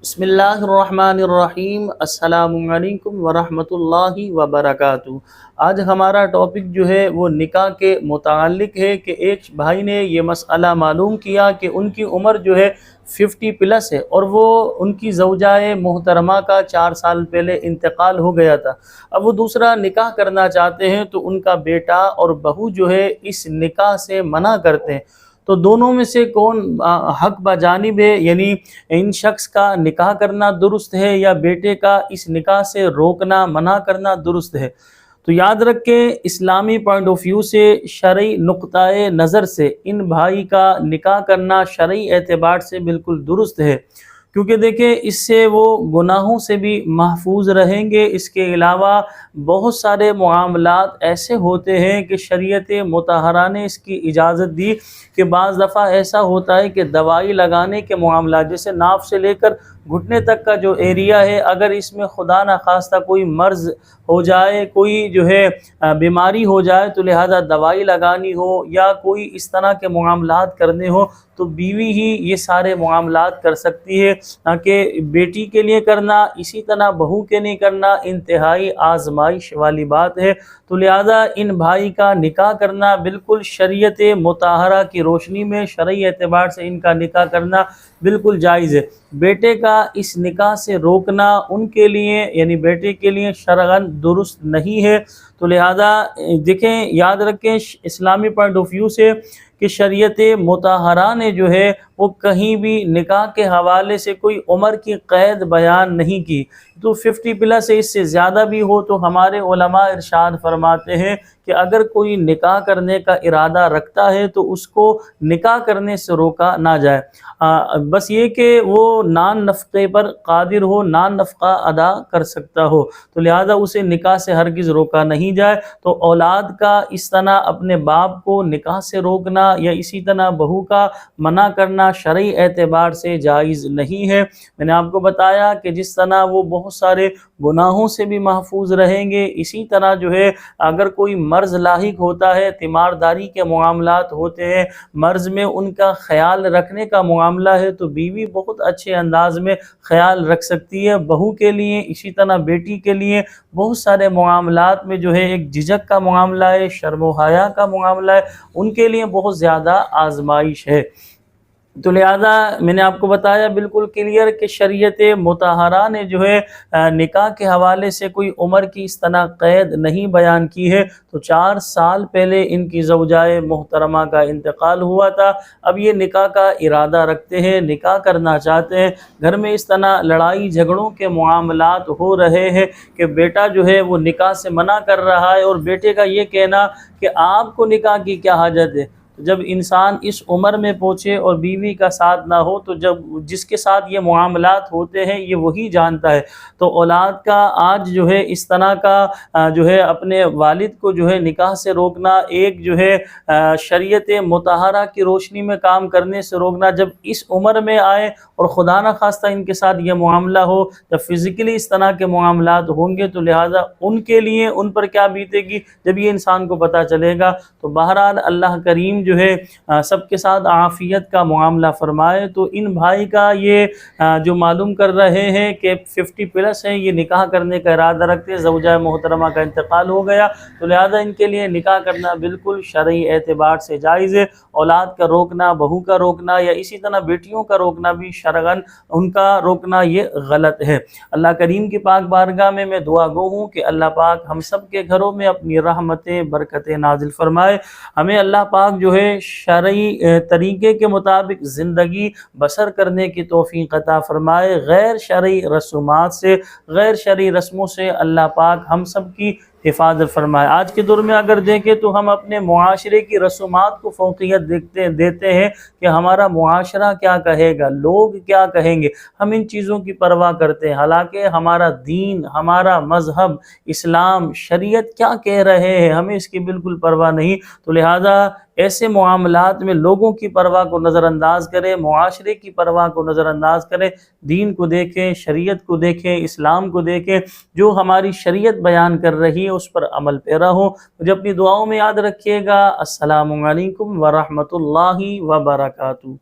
بسم اللہ الرحمن الرحیم، السلام علیکم ورحمۃ اللہ وبرکاتہ۔ آج ہمارا ٹاپک جو ہے وہ نکاح کے متعلق ہے کہ ایک بھائی نے یہ مسئلہ معلوم کیا کہ ان کی عمر جو ہے 50 پلس ہے اور وہ ان کی زوجہ محترمہ کا 4 سال پہلے انتقال ہو گیا تھا۔ اب وہ دوسرا نکاح کرنا چاہتے ہیں تو ان کا بیٹا اور بہو جو ہے اس نکاح سے منع کرتے ہیں، تو دونوں میں سے کون حق بجانب ہے؟ یعنی ان شخص کا نکاح کرنا درست ہے یا بیٹے کا اس نکاح سے روکنا منع کرنا درست ہے؟ تو یاد رکھیں، اسلامی پوائنٹ آف ویو سے، شرعی نقطۂ نظر سے ان بھائی کا نکاح کرنا شرعی اعتبار سے بالکل درست ہے، کیونکہ دیکھیں اس سے وہ گناہوں سے بھی محفوظ رہیں گے۔ اس کے علاوہ بہت سارے معاملات ایسے ہوتے ہیں کہ شریعت مطہرہ نے اس کی اجازت دی کہ بعض دفعہ ایسا ہوتا ہے کہ دوائی لگانے کے معاملات، جیسے ناف سے لے کر گھٹنے تک کا جو ایریا ہے، اگر اس میں خدا نخواستہ کوئی مرض ہو جائے، کوئی جو ہے بیماری ہو جائے، تو لہذا دوائی لگانی ہو یا کوئی اس طرح کے معاملات کرنے ہو تو بیوی ہی یہ سارے معاملات کر سکتی ہے، نہ کہ بیٹی کے لیے کرنا، اسی طرح بہو کے لیے کرنا انتہائی آزمائش والی بات ہے۔ تو لہذا ان بھائی کا نکاح کرنا بالکل شریعت مطہرہ کی روشنی میں، شرعی اعتبار سے ان کا نکاح کرنا بالکل جائز ہے۔ بیٹے کا اس نکاح سے روکنا ان کے لیے یعنی بیٹے کے لیے شرعاً درست نہیں ہے۔ تو لہذا دیکھیں، یاد رکھیں، اسلامی پوائنٹ آف ویو سے کہ شریعت مطہرہ نے جو ہے وہ کہیں بھی نکاح کے حوالے سے کوئی عمر کی قید بیان نہیں کی۔ تو 50 پلس سے اس سے زیادہ بھی ہو تو ہمارے علماء ارشاد فرماتے ہیں کہ اگر کوئی نکاح کرنے کا ارادہ رکھتا ہے تو اس کو نکاح کرنے سے روکا نہ جائے، بس یہ کہ وہ نان نفقے پر قادر ہو، نان نفقہ ادا کر سکتا ہو، تو لہذا اسے نکاح سے ہرگز روکا نہیں جائے۔ تو اولاد کا اس طرح اپنے باپ کو نکاح سے روکنا یا اسی طرح بہو کا منع کرنا شرعی اعتبار سے جائز نہیں ہے۔ میں نے آپ کو بتایا کہ جس طرح وہ بہت سارے گناہوں سے بھی محفوظ رہیں گے، اسی طرح جو ہے اگر کوئی مرض لاحق ہوتا ہے، تیمارداری کے معاملات ہوتے ہیں، مرض میں ان کا خیال رکھنے کا معاملہ ہے، تو بیوی بہت اچھے انداز میں خیال رکھ سکتی ہے۔ بہو کے لیے اسی طرح بیٹی کے لیے بہت سارے معاملات میں جو ہے ایک جھجک کا معاملہ ہے، شرم و حیا کا معاملہ ہے، ان کے لیے بہت زیادہ آزمائش ہے۔ تو لہذا میں نے آپ کو بتایا بالکل کلیئر کہ شریعت مطہرہ نے جو ہے نکاح کے حوالے سے کوئی عمر کی اس طرح قید نہیں بیان کی ہے۔ تو 4 سال پہلے ان کی زوجہ محترمہ کا انتقال ہوا تھا، اب یہ نکاح کا ارادہ رکھتے ہیں، نکاح کرنا چاہتے ہیں، گھر میں اس طرح لڑائی جھگڑوں کے معاملات ہو رہے ہیں کہ بیٹا جو ہے وہ نکاح سے منع کر رہا ہے اور بیٹے کا یہ کہنا کہ آپ کو نکاح کی کیا حاجت ہے۔ جب انسان اس عمر میں پہنچے اور بیوی کا ساتھ نہ ہو تو جب جس کے ساتھ یہ معاملات ہوتے ہیں یہ وہی جانتا ہے۔ تو اولاد کا آج جو ہے اس طرح کا جو ہے اپنے والد کو جو ہے نکاح سے روکنا، ایک جو ہے شریعت مطہرہ کی روشنی میں کام کرنے سے روکنا، جب اس عمر میں آئے اور خدا نخواستہ ان کے ساتھ یہ معاملہ ہو، جب فزیکلی اس طرح کے معاملات ہوں گے تو لہٰذا ان کے لیے ان پر کیا بیتے گی جب یہ انسان کو پتہ چلے گا۔ تو بہرحال اللہ کریم جو ہے سب کے ساتھ عافیت کا معاملہ فرمائے۔ تو ان بھائی کا یہ جو معلوم کر رہے ہیں کہ 50 پلس ہیں، یہ نکاح کرنے کا ارادہ رکھتے ہیں، زوجہ محترمہ کا انتقال ہو گیا، تو لہذا ان کے لیے نکاح کرنا بالکل شرعی اعتبار سے جائز ہے۔ اولاد کا روکنا، بہو کا روکنا یا اسی طرح بیٹیوں کا روکنا بھی شرعاً ان کا روکنا یہ غلط ہے۔ اللہ کریم کی پاک بارگاہ میں دعا گو ہوں کہ اللہ پاک ہم سب کے گھروں میں اپنی رحمتیں برکتیں نازل فرمائے، ہمیں اللہ پاک جو ہے شرعی طریقے کے مطابق زندگی بسر کرنے کی توفیق عطا فرمائے، غیر شرعی رسومات سے، غیر شرعی رسموں سے اللہ پاک ہم سب کی حفاظت فرمائے۔ آج کے دور میں اگر دیکھیں تو ہم اپنے معاشرے کی رسومات کو فوقیت دیتے ہیں کہ ہمارا معاشرہ کیا کہے گا، لوگ کیا کہیں گے، ہم ان چیزوں کی پرواہ کرتے ہیں، حالانکہ ہمارا دین، ہمارا مذہب، اسلام، شریعت کیا کہہ رہے ہیں، ہمیں اس کی بالکل پرواہ نہیں۔ تو لہٰذا ایسے معاملات میں لوگوں کی پرواہ کو نظر انداز کریں، معاشرے کی پرواہ کو نظر انداز کریں، دین کو دیکھیں، شریعت کو دیکھیں، اسلام کو دیکھیں، جو ہماری شریعت بیان کر رہی ہے اس پر عمل پیرا ہو۔ مجھے اپنی دعاؤں میں یاد رکھیے گا۔ السلام علیکم ورحمۃ اللہ وبرکاتہ۔